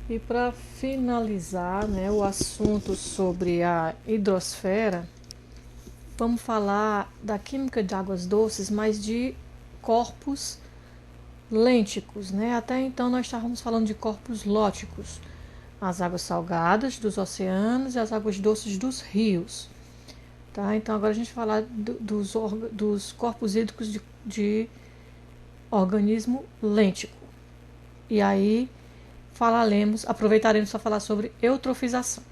E para finalizar, né, o assunto sobre a hidrosfera, vamos falar da química de águas doces, mas de corpos lênticos, né? Até então nós estávamos falando de corpos lóticos, as águas salgadas dos oceanos e as águas doces dos rios, tá? Então agora a gente vai falar dos corpos hídricos de organismo lêntico. E aí aproveitaremos para falar sobre eutrofização.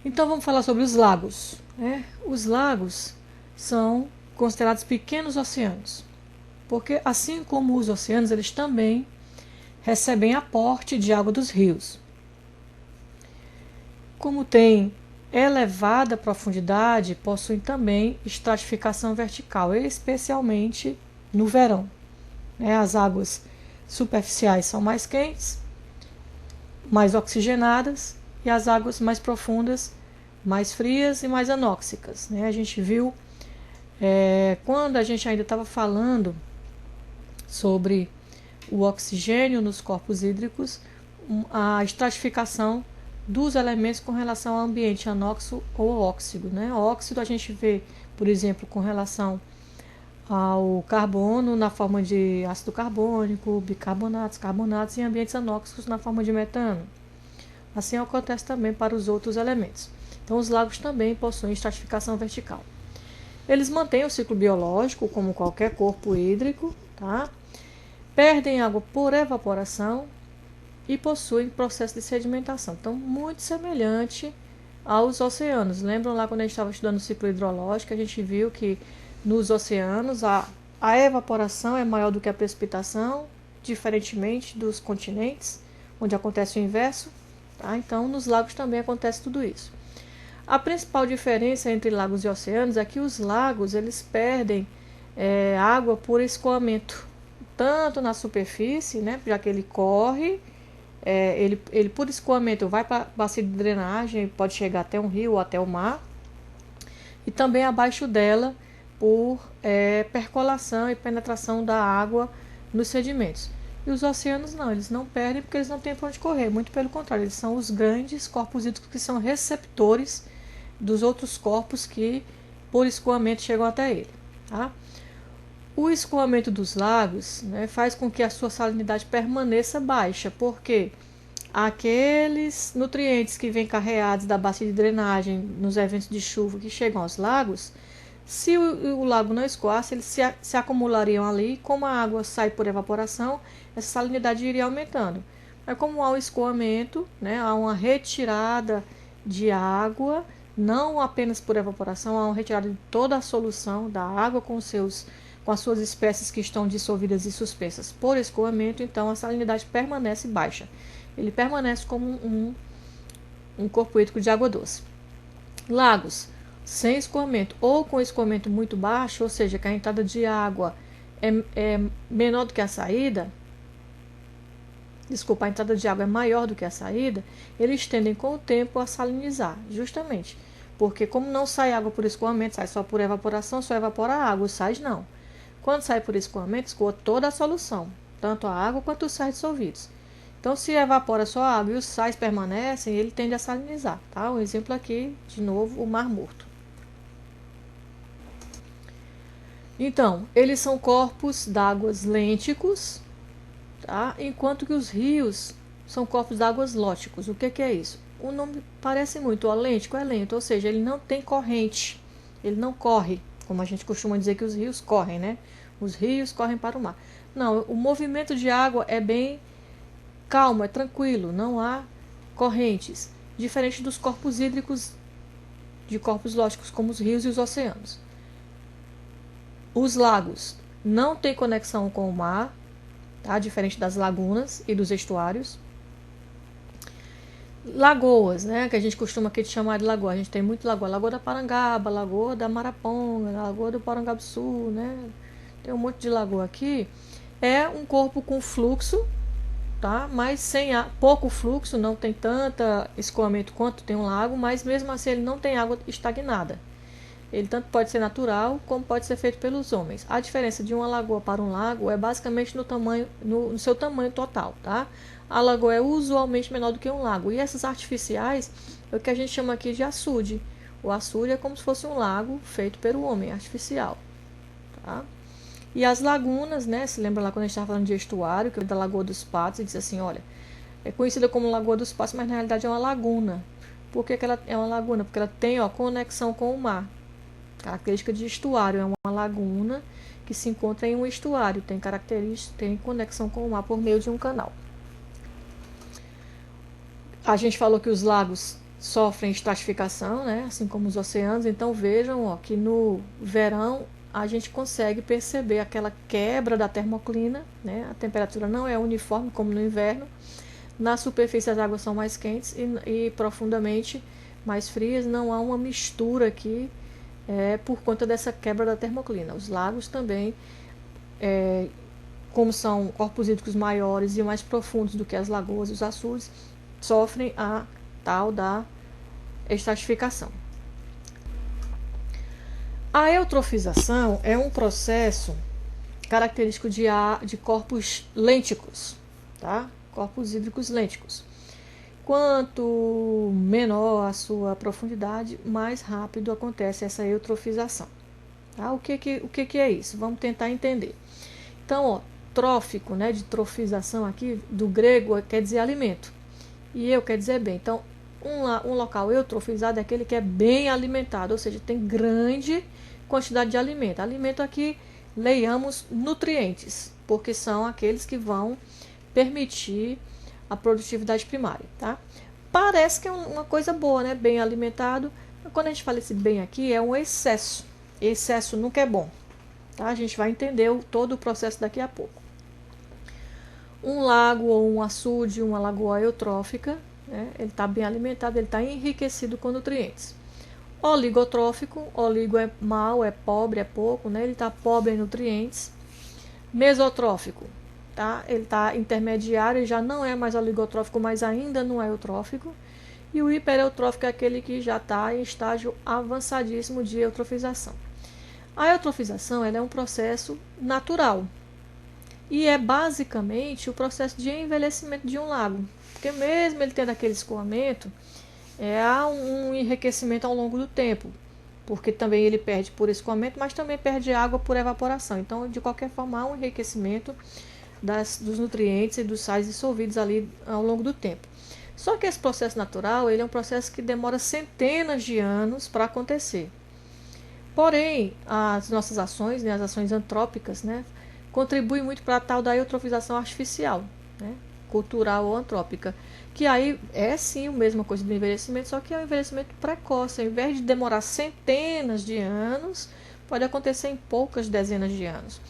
Então vamos falar sobre os lagos, né? Os lagos são considerados pequenos oceanos, porque assim como os oceanos, eles também recebem aporte de água dos rios. Como tem elevada profundidade, possuem também estratificação vertical, especialmente no verão. As águas superficiais são mais quentes, mais oxigenadas, e as águas mais profundas, mais frias e mais anóxicas. A gente viu, quando a gente ainda estava falando sobre o oxigênio nos corpos hídricos, a estratificação dos elementos com relação ao ambiente anóxico ou óxido. O óxido a gente vê, por exemplo, com relação ao carbono na forma de ácido carbônico, bicarbonatos, carbonatos, e ambientes anóxicos na forma de metano. Assim acontece também para os outros elementos. Então os lagos também possuem estratificação vertical. Eles mantêm o ciclo biológico como qualquer corpo hídrico, tá? Perdem água por evaporação e possuem processo de sedimentação. Então, muito semelhante aos oceanos. Lembram lá quando a gente estava estudando o ciclo hidrológico, a gente viu que nos oceanos a evaporação é maior do que a precipitação, diferentemente dos continentes, onde acontece o inverso. Tá? Então, nos lagos também acontece tudo isso. A principal diferença entre lagos e oceanos é que os lagos eles perdem água por escoamento, tanto na superfície, já que ele corre, ele por escoamento vai para a bacia de drenagem, pode chegar até um rio ou até o mar, e também abaixo dela por percolação e penetração da água nos sedimentos. E os oceanos não, eles não perdem porque eles não têm para onde correr, muito pelo contrário, eles são os grandes corpos hídricos que são receptores dos outros corpos que por escoamento chegam até ele. Tá? O escoamento dos lagos faz com que a sua salinidade permaneça baixa, porque aqueles nutrientes que vêm carreados da bacia de drenagem nos eventos de chuva que chegam aos lagos, se o lago não escoasse, eles se acumulariam ali, e como a água sai por evaporação, essa salinidade iria aumentando. Mas como há um escoamento, há uma retirada de água, não apenas por evaporação, há uma retirada de toda a solução da água com as suas espécies que estão dissolvidas e suspensas por escoamento, então a salinidade permanece baixa. Ele permanece como um corpo hídrico de água doce. Lagos sem escoamento ou com escoamento muito baixo, ou seja, que a entrada de água é menor do que a saída, a entrada de água é maior do que a saída, eles tendem com o tempo a salinizar, justamente. Porque como não sai água por escoamento, sai só por evaporação, só evapora a água, os sais não. Quando sai por escoamento, escoa toda a solução, tanto a água quanto os sais dissolvidos. Então, se evapora só a água e os sais permanecem, ele tende a salinizar. Tá? Um exemplo aqui, de novo, o Mar Morto. Então, eles são corpos d'água lênticos, tá? Enquanto que os rios são corpos d'água lóticos. O que é isso? O nome parece muito, o lêntico é lento, ou seja, ele não tem corrente, ele não corre, como a gente costuma dizer que os rios correm, Os rios correm para o mar. Não, o movimento de água é bem calmo, é tranquilo, não há correntes, diferente dos corpos hídricos de corpos lógicos, como os rios e os oceanos. Os lagos não têm conexão com o mar, tá? Diferente das lagunas e dos estuários. Lagoas, que a gente costuma aqui chamar de lagoa. A gente tem muito lagoa. Lagoa da Parangaba, Lagoa da Maraponga, Lagoa do Porangabuçu, Tem um monte de lagoa aqui. É um corpo com fluxo, tá? Mas sem pouco fluxo, não tem tanta escoamento quanto tem um lago, mas mesmo assim ele não tem água estagnada. Ele tanto pode ser natural, como pode ser feito pelos homens. A diferença de uma lagoa para um lago é basicamente no tamanho, no seu tamanho total, tá? A lagoa é usualmente menor do que um lago. E essas artificiais é o que a gente chama aqui de açude. O açude é como se fosse um lago feito pelo homem, artificial, tá? E as lagunas, né? Se lembra lá quando a gente estava falando de estuário, que é da Lagoa dos Patos, e disse assim, olha, é conhecida como Lagoa dos Patos, mas na realidade é uma laguna. Por que ela é uma laguna? Porque ela tem, ó, conexão com o mar. Característica de estuário, é uma laguna que se encontra em um estuário, tem característica, tem conexão com o mar por meio de um canal. A gente falou que os lagos sofrem estratificação, né? Assim como os oceanos, então vejam, ó, que no verão a gente consegue perceber aquela quebra da termoclina, né? A temperatura não é uniforme como no inverno. Na superfície as águas são mais quentes e profundamente mais frias, não há uma mistura aqui por conta dessa quebra da termoclina. Os lagos também, como são corpos hídricos maiores e mais profundos do que as lagoas e os açudes, sofrem a tal da estratificação. A eutrofização é um processo característico de corpos lênticos, tá? Corpos hídricos lênticos. Quanto menor a sua profundidade, mais rápido acontece essa eutrofização. Tá? O que é isso? Vamos tentar entender. Então, ó, trófico, né, de trofização aqui, do grego, quer dizer alimento. E eu quer dizer bem. Então, um local eutrofizado é aquele que é bem alimentado, ou seja, tem grande quantidade de alimento. Alimento aqui, leiamos nutrientes, porque são aqueles que vão permitir a produtividade primária, tá? Parece que é uma coisa boa, né? Bem alimentado. Quando a gente fala esse bem aqui, é um excesso. Excesso nunca é bom, tá? A gente vai entender todo o processo daqui a pouco. Um lago ou um açude, uma lagoa eutrófica, né? Ele está bem alimentado, ele está enriquecido com nutrientes. Oligotrófico, oligo é mal, é pobre, é pouco, né? Ele está pobre em nutrientes. Mesotrófico, tá? Ele está intermediário, já não é mais oligotrófico, mas ainda não é eutrófico. E o hipereutrófico é aquele que já está em estágio avançadíssimo de eutrofização. A eutrofização ela é um processo natural e é basicamente o processo de envelhecimento de um lago, porque mesmo ele tendo aquele escoamento, há um enriquecimento ao longo do tempo, porque também ele perde por escoamento, mas também perde água por evaporação. Então, de qualquer forma, há um enriquecimento dos nutrientes e dos sais dissolvidos ali ao longo do tempo. Só que esse processo natural ele é um processo que demora centenas de anos para acontecer. Porém, as nossas ações, né, as ações antrópicas, né, contribuem muito para a tal da eutrofização artificial, né, cultural ou antrópica, que aí é sim a mesma coisa do envelhecimento, só que é um envelhecimento precoce. Ao invés de demorar centenas de anos, pode acontecer em poucas dezenas de anos.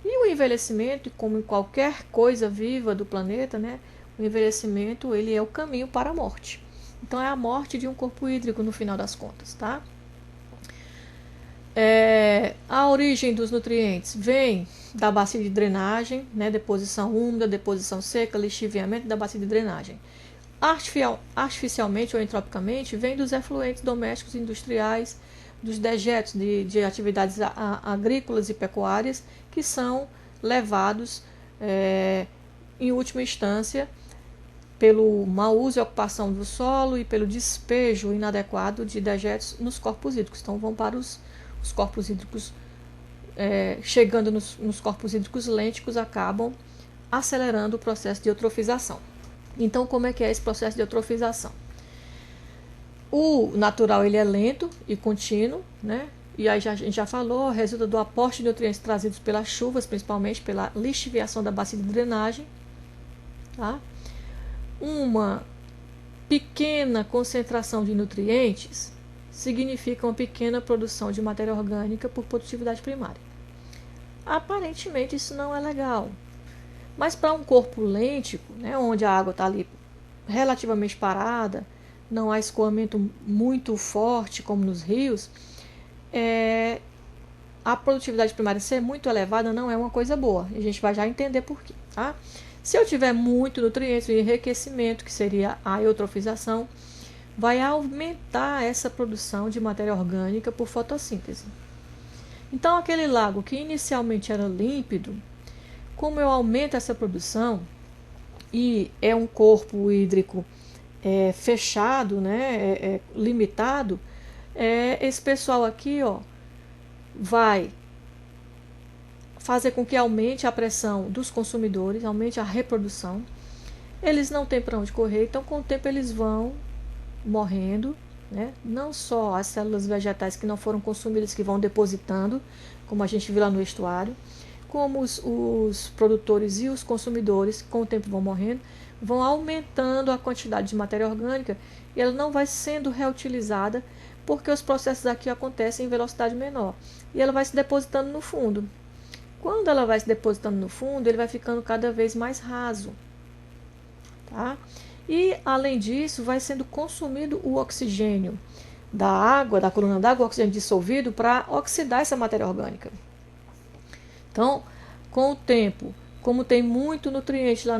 E o envelhecimento, como em qualquer coisa viva do planeta, né, o envelhecimento ele é o caminho para a morte. Então é a morte de um corpo hídrico no final das contas, tá? A origem dos nutrientes vem da bacia de drenagem, né, deposição úmida, deposição seca, lixiviamento da bacia de drenagem. Artificialmente ou entropicamente, vem dos efluentes domésticos e industriais, dos dejetos de atividades agrícolas e pecuárias, que são levados, em última instância, pelo mau uso e ocupação do solo e pelo despejo inadequado de dejetos nos corpos hídricos. Então, vão para os corpos hídricos, chegando nos corpos hídricos lênticos, acabam acelerando o processo de eutrofização. Então, como é que é esse processo de eutrofização? O natural ele é lento e contínuo, né? E aí a gente já falou, resulta do aporte de nutrientes trazidos pelas chuvas, principalmente pela lixiviação da bacia de drenagem, tá? Uma pequena concentração de nutrientes significa uma pequena produção de matéria orgânica por produtividade primária. Aparentemente isso não é legal, mas para um corpo lêntico, né, onde a água está ali relativamente parada, não há escoamento muito forte como nos rios, a produtividade primária ser muito elevada não é uma coisa boa. A gente vai já entender por quê, tá? Se eu tiver muito nutrientes, o enriquecimento, que seria a eutrofização, vai aumentar essa produção de matéria orgânica por fotossíntese. Então, aquele lago que inicialmente era límpido, como eu aumento essa produção e é um corpo hídrico fechado, né, limitado, esse pessoal aqui, ó, vai fazer com que aumente a pressão dos consumidores, aumente a reprodução. Eles não têm para onde correr, então com o tempo eles vão morrendo, né? Não só as células vegetais que não foram consumidas, que vão depositando, como a gente viu lá no estuário, como os produtores e os consumidores, com o tempo vão morrendo, vão aumentando a quantidade de matéria orgânica e ela não vai sendo reutilizada porque os processos aqui acontecem em velocidade menor. E ela vai se depositando no fundo. Quando ela vai se depositando no fundo, ele vai ficando cada vez mais raso. Tá? E, além disso, vai sendo consumido o oxigênio da água, da coluna d'água, o oxigênio dissolvido, para oxidar essa matéria orgânica. Então, com o tempo, como tem muito nutriente lá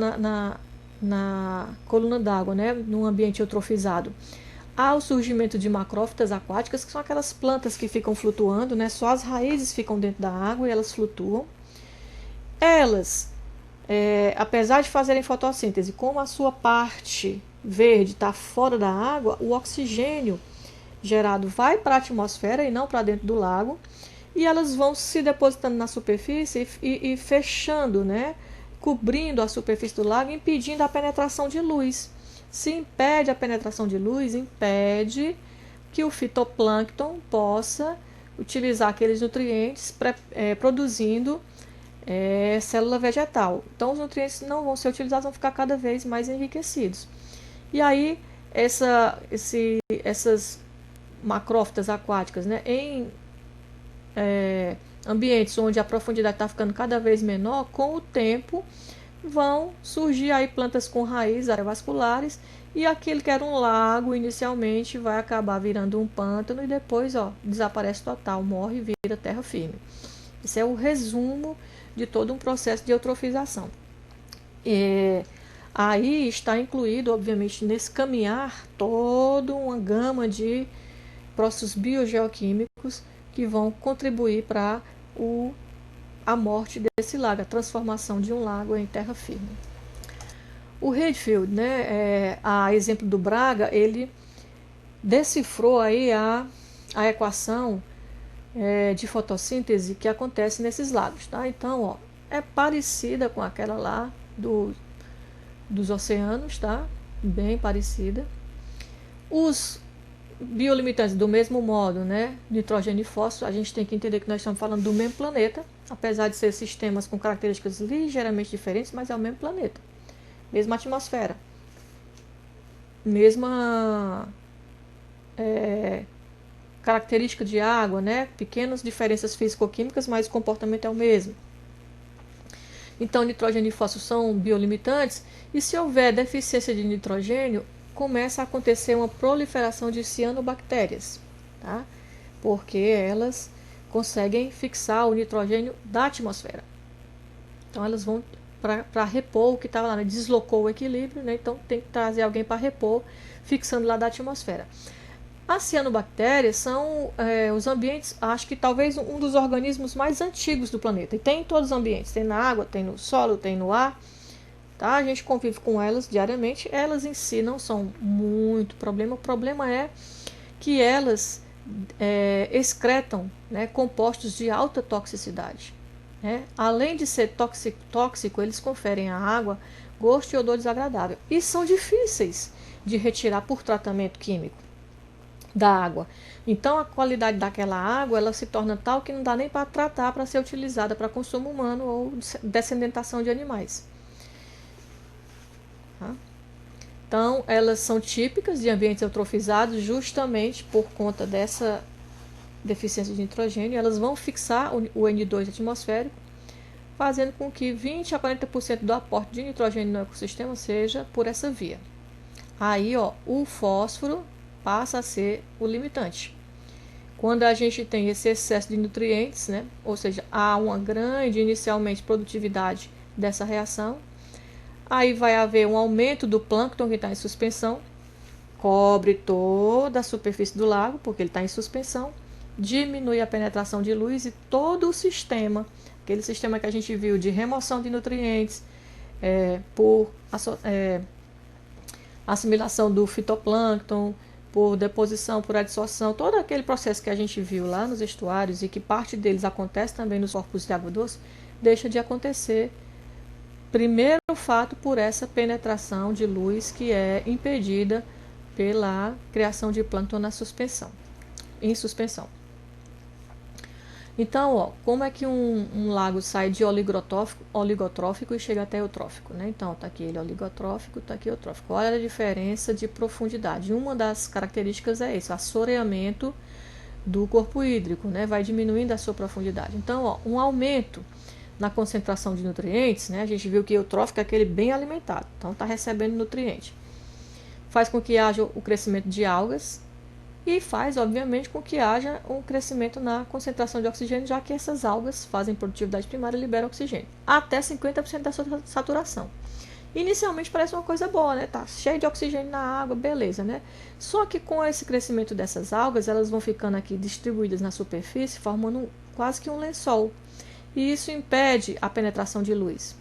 na coluna d'água, né, num ambiente eutrofizado, há o surgimento de macrófitas aquáticas, que são aquelas plantas que ficam flutuando, né, só as raízes ficam dentro da água e elas flutuam. Elas, apesar de fazerem fotossíntese, como a sua parte verde está fora da água, o oxigênio gerado vai para a atmosfera e não para dentro do lago, e elas vão se depositando na superfície e fechando, né, cobrindo a superfície do lago, impedindo a penetração de luz. Se impede a penetração de luz, impede que o fitoplâncton possa utilizar aqueles nutrientes produzindo célula vegetal. Então os nutrientes não vão ser utilizados, vão ficar cada vez mais enriquecidos. E aí essas macrófitas aquáticas, né, em ambientes onde a profundidade está ficando cada vez menor, com o tempo vão surgir aí plantas com raízes vasculares e aquele que era um lago inicialmente vai acabar virando um pântano e depois desaparece total, morre e vira terra firme. Esse é o resumo de todo um processo de eutrofização. Aí está incluído, obviamente, nesse caminhar toda uma gama de processos biogeoquímicos que vão contribuir para a morte desse lago, a transformação de um lago em terra firme. O Redfield, né, a exemplo do Braga, ele decifrou aí a equação de fotossíntese que acontece nesses lagos, tá? Então, é parecida com aquela lá dos oceanos, tá? Bem parecida. Os biolimitantes, do mesmo modo, né? Nitrogênio e fósforo, a gente tem que entender que nós estamos falando do mesmo planeta, apesar de ser sistemas com características ligeiramente diferentes, mas é o mesmo planeta, mesma atmosfera, mesma característica de água, né? Pequenas diferenças físico-químicas, mas o comportamento é o mesmo. Então, nitrogênio e fósforo são biolimitantes, e se houver deficiência de nitrogênio, começa a acontecer uma proliferação de cianobactérias, tá? Porque elas conseguem fixar o nitrogênio da atmosfera. Então, elas vão para repor o que estava lá, né? Deslocou o equilíbrio, né? Então tem que trazer alguém para repor, fixando lá da atmosfera. As cianobactérias são os ambientes, acho que talvez um dos organismos mais antigos do planeta. E tem em todos os ambientes, tem na água, tem no solo, tem no ar. Tá? A gente convive com elas diariamente. Elas em si não são muito problema. O problema é que elas excretam, né, compostos de alta toxicidade. Né? Além de ser tóxico, eles conferem à água gosto e odor desagradável. E são difíceis de retirar por tratamento químico da água. Então a qualidade daquela água ela se torna tal que não dá nem para tratar para ser utilizada para consumo humano ou descendentação de animais. Tá? Então elas são típicas de ambientes eutrofizados justamente por conta dessa deficiência de nitrogênio. Elas vão fixar o N2 atmosférico, fazendo com que 20 a 40% do aporte de nitrogênio no ecossistema seja por essa via. Aí o fósforo passa a ser o limitante. Quando a gente tem esse excesso de nutrientes, né, ou seja, há uma grande inicialmente produtividade dessa reação, aí vai haver um aumento do plâncton que está em suspensão, cobre toda a superfície do lago, porque ele está em suspensão, diminui a penetração de luz e todo o sistema, aquele sistema que a gente viu de remoção de nutrientes, por assimilação do fitoplâncton, por deposição, por adsorção, todo aquele processo que a gente viu lá nos estuários e que parte deles acontece também nos corpos de água doce, deixa de acontecer. Primeiro fato, por essa penetração de luz que é impedida pela criação de plâncton em suspensão. Então, ó, como é que um lago sai de oligotrófico e chega até eutrófico, né? Então, tá aqui ele oligotrófico, tá aqui eutrófico. Olha a diferença de profundidade. Uma das características é isso, assoreamento do corpo hídrico, né? Vai diminuindo a sua profundidade. Então, ó, um aumento na concentração de nutrientes, né? A gente viu que eutrófico é aquele bem alimentado, então tá recebendo nutriente. Faz com que haja o crescimento de algas, e faz, obviamente, com que haja um crescimento na concentração de oxigênio, já que essas algas fazem produtividade primária e liberam oxigênio, até 50% da sua saturação. Inicialmente parece uma coisa boa, né? Tá cheio de oxigênio na água, beleza, né? Só que com esse crescimento dessas algas, elas vão ficando aqui distribuídas na superfície, formando quase que um lençol. E isso impede a penetração de luz.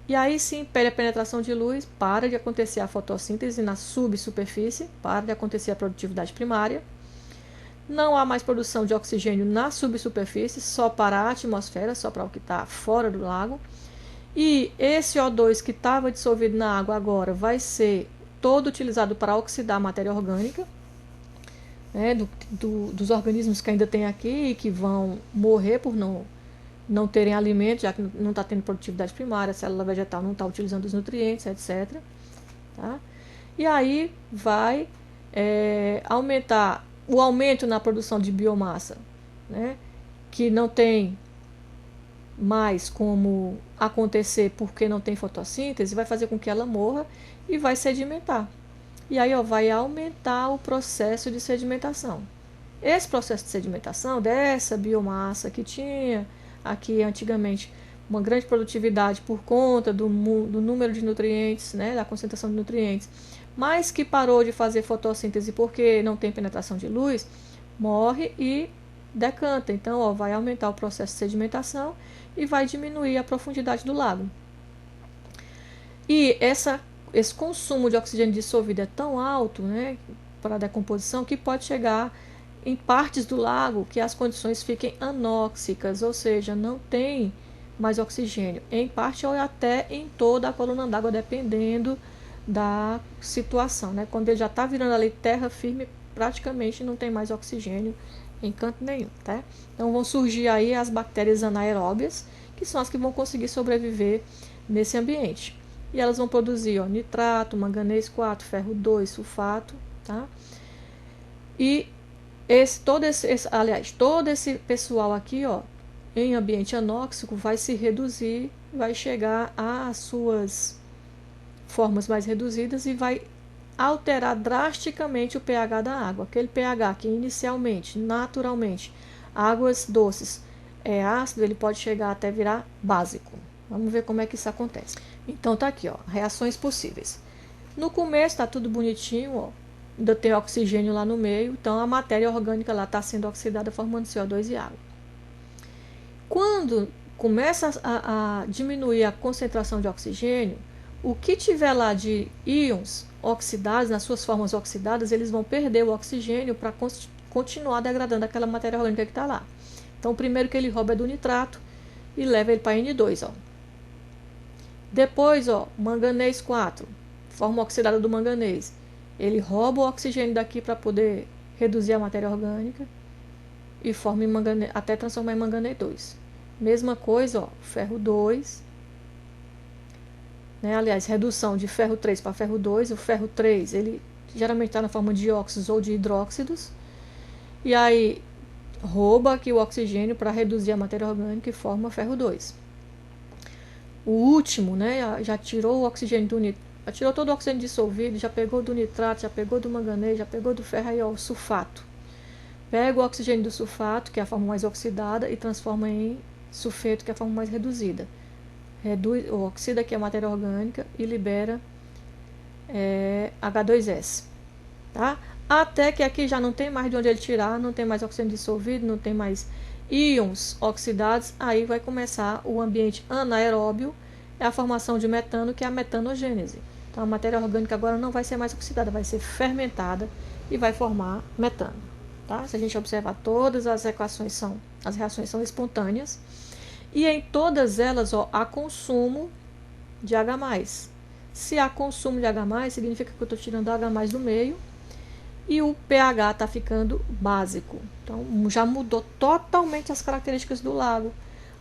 E aí, se impede a penetração de luz, para de acontecer a fotossíntese na subsuperfície, para de acontecer a produtividade primária. Não há mais produção de oxigênio na subsuperfície, só para a atmosfera, só para o que está fora do lago. E esse O2 que estava dissolvido na água agora vai ser todo utilizado para oxidar a matéria orgânica, né, dos organismos que ainda tem aqui e que vão morrer por não terem alimento, já que não está tendo produtividade primária, a célula vegetal não está utilizando os nutrientes, etc. Tá? E aí vai aumentar o aumento na produção de biomassa, né, que não tem mais como acontecer porque não tem fotossíntese, vai fazer com que ela morra e vai sedimentar. E aí vai aumentar o processo de sedimentação. Esse processo de sedimentação dessa biomassa que tinha aqui antigamente uma grande produtividade por conta do número de nutrientes, né, da concentração de nutrientes, mas que parou de fazer fotossíntese porque não tem penetração de luz, morre e decanta. Então, ó, vai aumentar o processo de sedimentação e vai diminuir a profundidade do lago. E esse consumo de oxigênio dissolvido é tão alto, né, para a decomposição, que pode chegar em partes do lago que as condições fiquem anóxicas, ou seja, não tem mais oxigênio, em parte ou até em toda a coluna d'água, dependendo da situação, né? Quando ele já está virando ali terra firme, praticamente não tem mais oxigênio em canto nenhum, tá? Então vão surgir aí as bactérias anaeróbias, que são as que vão conseguir sobreviver nesse ambiente. E elas vão produzir, ó, nitrato, manganês 4, ferro 2, sulfato, tá? E todo esse pessoal aqui, ó, em ambiente anóxico, vai se reduzir, vai chegar às suas formas mais reduzidas e vai alterar drasticamente o pH da água. Aquele pH que inicialmente, naturalmente, águas doces é ácido, ele pode chegar até virar básico. Vamos ver como é que isso acontece. Então tá aqui, ó, reações possíveis. No começo tá tudo bonitinho, ó, ainda tem oxigênio lá no meio, então a matéria orgânica lá está sendo oxidada, formando CO2 e água. Quando começa a diminuir a concentração de oxigênio, o que tiver lá de íons oxidados, nas suas formas oxidadas, eles vão perder o oxigênio para continuar degradando aquela matéria orgânica que está lá. Então, o primeiro que ele rouba é do nitrato e leva ele para N2, ó. Depois, ó, manganês 4, forma oxidada do manganês. Ele rouba o oxigênio daqui para poder reduzir a matéria orgânica e forma até transformar em manganês 2. Mesma coisa, ó, ferro 2. Né? Aliás, redução de ferro 3 para ferro 2. O ferro 3, ele geralmente está na forma de óxidos ou de hidróxidos. E aí, rouba aqui o oxigênio para reduzir a matéria orgânica e forma ferro 2. O último, né, já tirou o oxigênio do nitrato, já tirou todo o oxigênio dissolvido, já pegou do nitrato, já pegou do manganês, já pegou do ferro, aí ó, o sulfato. Pega o oxigênio do sulfato, que é a forma mais oxidada, e transforma em sulfeto, que é a forma mais reduzida. Oxida, que é a matéria orgânica, e libera H2S. tá? Até que aqui já não tem mais de onde ele tirar, não tem mais oxigênio dissolvido, não tem mais íons oxidados, aí vai começar o ambiente anaeróbio, é a formação de metano, que é a metanogênese. Então a matéria orgânica agora não vai ser mais oxidada, vai ser fermentada e vai formar metano. Tá? Se a gente observar, todas as reações são espontâneas, e em todas elas, ó, há consumo de H+. Se há consumo de H+, significa que eu estou tirando H+ do meio e o pH está ficando básico. Então já mudou totalmente as características do lago.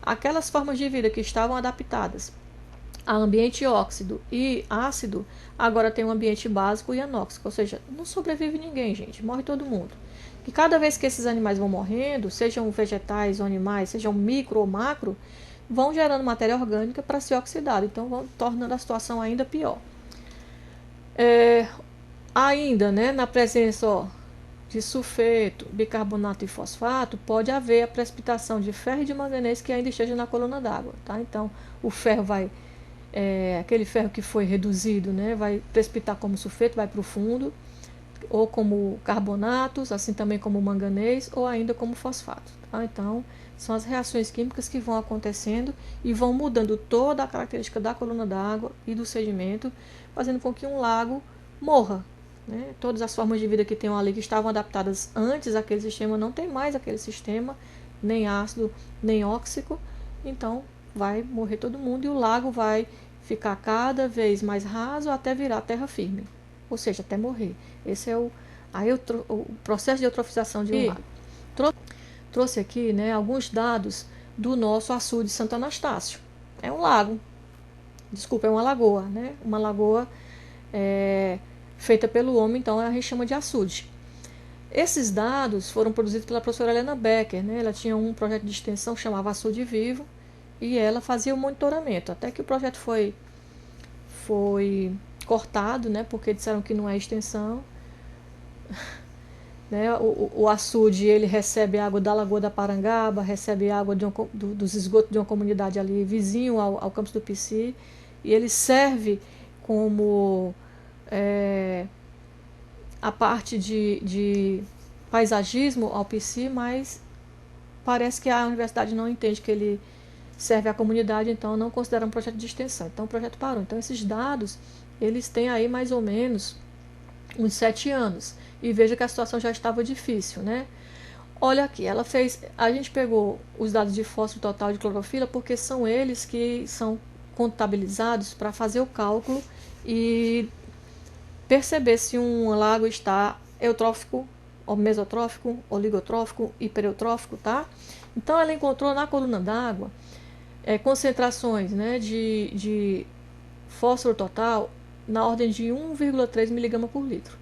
Aquelas formas de vida que estavam adaptadas a ambiente óxido e ácido, agora tem um ambiente básico e anóxico, ou seja, não sobrevive ninguém, gente, morre todo mundo. E cada vez que esses animais vão morrendo, sejam vegetais ou animais, sejam micro ou macro, vão gerando matéria orgânica para ser oxidada, então vão tornando a situação ainda pior. Ainda, né, na presença, ó, de sulfeto, bicarbonato e fosfato, pode haver a precipitação de ferro e de manganês que ainda esteja na coluna d'água, tá? Então, o ferro vai, aquele ferro que foi reduzido, né, vai precipitar como sulfeto, vai para o fundo, ou como carbonatos, assim também como manganês, ou ainda como fosfato, tá? Então, são as reações químicas que vão acontecendo e vão mudando toda a característica da coluna d'água e do sedimento, fazendo com que um lago morra. Né? Todas as formas de vida que tem ali, que estavam adaptadas antes àquele sistema, não tem mais aquele sistema, nem ácido, nem óxico, então vai morrer todo mundo e o lago vai ficar cada vez mais raso até virar terra firme, ou seja, até morrer. Esse é o processo de eutrofização de um lago. Trouxe aqui, né, alguns dados do nosso açude Santo Anastácio. É um lago, desculpa, é uma lagoa, né? Uma lagoa feita pelo homem, então a gente chama de açude. Esses dados foram produzidos pela professora Helena Becker, né? Ela tinha um projeto de extensão que chamava Açude Vivo e ela fazia o monitoramento, até que o projeto foi cortado, né? Porque disseram que não é extensão. Né? O açude, ele recebe água da Lagoa da Parangaba, recebe água dos esgotos de uma comunidade ali vizinho ao campus do PC, e ele serve como a parte de paisagismo ao PC, mas parece que a universidade não entende que ele serve à comunidade, então não considera um projeto de extensão. Então o projeto parou. Então esses dados, eles têm aí mais ou menos uns 7 anos. E veja que a situação já estava difícil, né? Olha aqui, a gente pegou os dados de fósforo total de clorofila porque são eles que são contabilizados para fazer o cálculo e perceber se um lago está eutrófico, ou mesotrófico, oligotrófico, hipereutrófico, tá? Então ela encontrou na coluna d'água concentrações, né, de fósforo total na ordem de 1,3 mg por litro.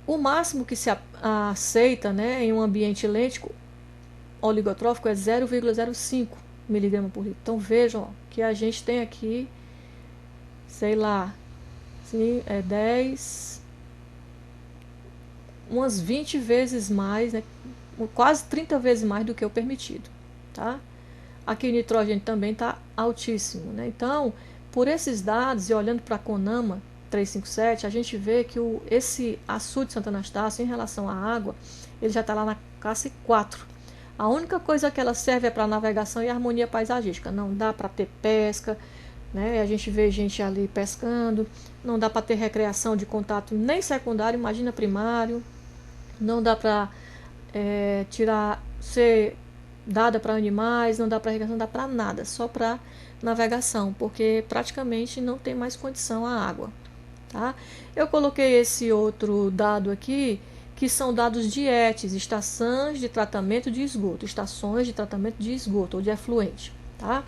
O máximo que se aceita, né, em um ambiente lêntico oligotrófico é 0,05 mg por litro. Então vejam, ó, que a gente tem aqui, sei lá, sim, 10, umas 20 vezes mais, né, quase 30 vezes mais do que o permitido, tá? Aqui o nitrogênio também está altíssimo, né? Então, por esses dados e olhando para a CONAMA 357, a gente vê que esse açude Santo Anastácio, em relação à água, ele já está lá na classe 4. A única coisa que ela serve é para navegação e harmonia paisagística. Não dá para ter pesca, né? A gente vê gente ali pescando, não dá para ter recreação de contato nem secundário, imagina primário, não dá para ser dada para animais, não dá para irrigação, não dá para nada, só para navegação, porque praticamente não tem mais condição a água. Tá? Eu coloquei esse outro dado aqui, que são dados de ETs, estações de tratamento de esgoto, ou de efluente, tá?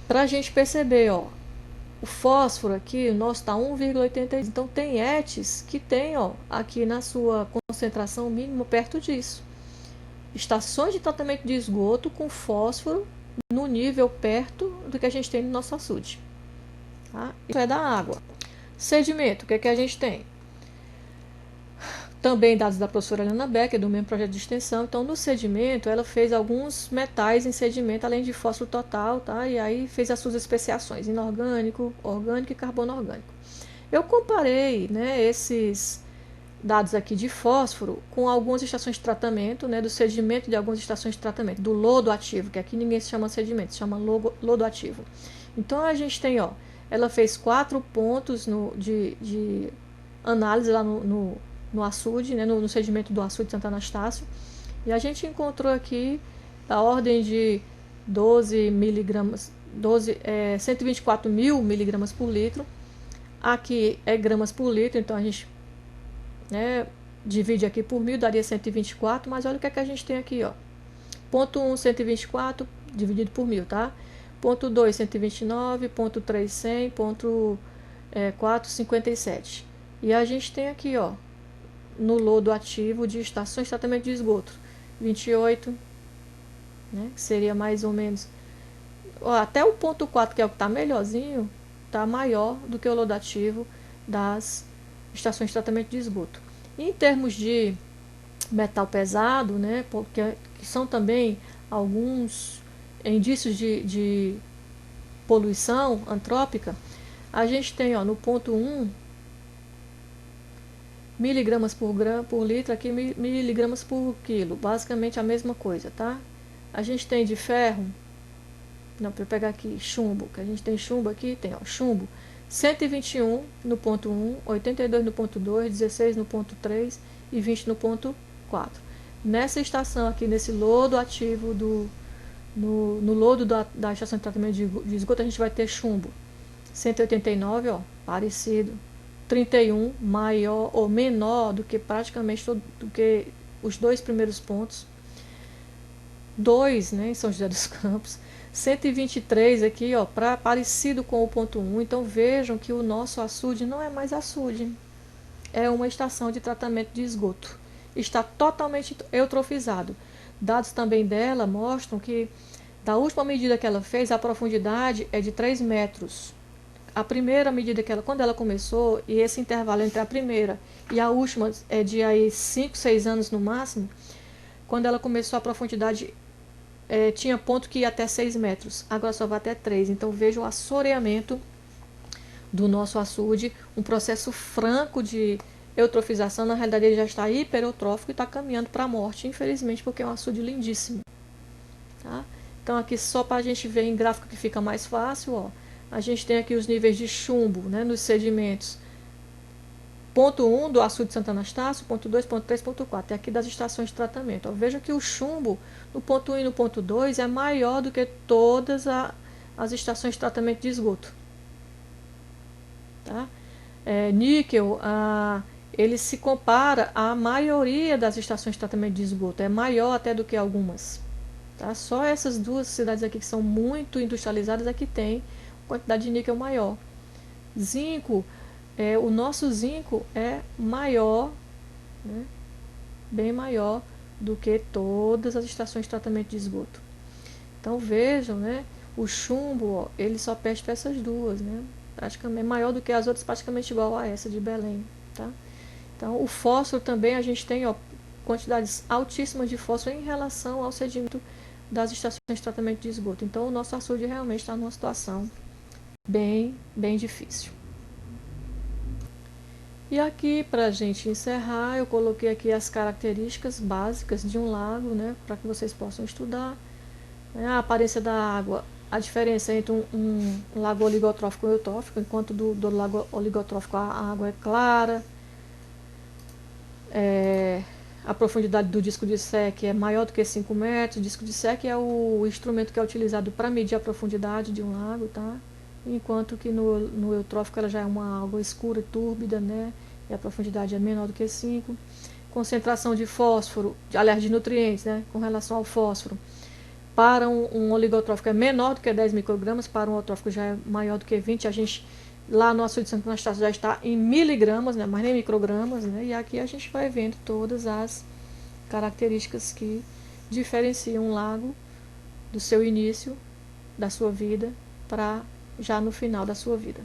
Para a gente perceber, ó, o fósforo aqui, o nosso está 1,86, então tem ETs que tem, ó, aqui na sua concentração mínima perto disso. Estações de tratamento de esgoto com fósforo no nível perto do que a gente tem no nosso açude. Tá? Isso é da água. Sedimento, o que é que a gente tem? Também dados da professora Helena Becker, do mesmo projeto de extensão. Então, no sedimento, ela fez alguns metais em sedimento, além de fósforo total, tá? E aí fez as suas especiações, inorgânico, orgânico e carbono orgânico. Eu comparei, né, esses dados aqui de fósforo com algumas estações de tratamento, né, do sedimento de algumas estações de tratamento, do lodo ativo, que aqui ninguém se chama sedimento, se chama lodo ativo. Então a gente tem, ó, ela fez 4 pontos de análise lá no açude, né, no sedimento do açude de Santo Anastácio, e a gente encontrou aqui da ordem de 12 miligramas, 124 mil miligramas por litro. Aqui é gramas por litro, então a gente, né, divide aqui por 1000, daria 124, mas olha o que é que a gente tem aqui, ó. Ponto 1, 124, dividido por 1000, tá? Ponto 2, 129, ponto 3, 100, ponto 4, 57. E a gente tem aqui, ó, no lodo ativo de estações de tratamento de esgoto, 28, né, que seria mais ou menos, ó, até o ponto 4, que é o que está melhorzinho, está maior do que o lodo ativo das estações de tratamento de esgoto. Em termos de metal pesado, né, porque que são também alguns indícios de poluição antrópica, a gente tem, ó, no ponto 1, miligramas por litro, aqui miligramas por quilo, basicamente a mesma coisa, tá? A gente tem de ferro, não, para eu pegar aqui, chumbo, que a gente tem chumbo aqui, tem, ó, chumbo, 121 no ponto 1, 82 no ponto 2, 16 no ponto 3 e 20 no ponto 4. Nessa estação aqui, nesse lodo ativo no lodo da estação de tratamento de esgoto, a gente vai ter chumbo 189, ó, parecido, 31, maior ou menor do que praticamente do que os dois primeiros pontos, 2, né, em São José dos Campos, 123 aqui, ó, parecido com o ponto 1. Então vejam que o nosso açude não é mais açude, é uma estação de tratamento de esgoto, está totalmente eutrofizado. Dados também dela mostram que da última medida que ela fez, a profundidade é de 3 metros. A primeira medida que ela, quando ela começou, e esse intervalo entre a primeira e a última é de aí 5, 6 anos no máximo, quando ela começou a profundidade tinha ponto que ia até 6 metros, agora só vai até 3. Então veja o assoreamento do nosso açude, um processo franco de eutrofização. Na realidade ele já está hiperotrófico e está caminhando para a morte, infelizmente, porque é um açude lindíssimo, tá? Então aqui só para a gente ver em gráfico que fica mais fácil, ó, a gente tem aqui os níveis de chumbo, né, nos sedimentos. Ponto 1 do açude de Santo Anastácio, ponto 2, ponto 3, ponto 4. É aqui das estações de tratamento. Ó, veja que o chumbo no ponto 1 e no ponto 2 é maior do que todas as estações de tratamento de esgoto. Tá? Níquel, ele se compara à maioria das estações de tratamento de esgoto. É maior até do que algumas. Tá? Só essas duas cidades aqui que são muito industrializadas é que tem quantidade de níquel maior. Zinco, o nosso zinco é maior, né, bem maior do que todas as estações de tratamento de esgoto. Então vejam, né, o chumbo, ó, ele só perde para essas duas, né, praticamente maior do que as outras, praticamente igual a essa de Belém, tá? Então o fósforo também a gente tem, ó, quantidades altíssimas de fósforo em relação ao sedimento das estações de tratamento de esgoto. Então o nosso açude realmente está numa situação bem difícil. E aqui, para a gente encerrar, eu coloquei aqui as características básicas de um lago, né, para que vocês possam estudar. A aparência da água, a diferença entre um lago oligotrófico e eutrófico, enquanto do lago oligotrófico a água é clara, a profundidade do disco de SEC é maior do que 5 metros. O disco de SEC é o instrumento que é utilizado para medir a profundidade de um lago, tá? Enquanto que no eutrófico ela já é uma água escura e túrbida, né? E a profundidade é menor do que 5. Concentração de fósforo, aliás, de nutrientes, né? Com relação ao fósforo. Para um oligotrófico é menor do que 10 microgramas, para um eutrófico já é maior do que 20. A gente, lá no açude de Santo Anastácio, já está em miligramas, né? Mas nem microgramas, né? E aqui a gente vai vendo todas as características que diferenciam um lago do seu início, da sua vida, para já no final da sua vida.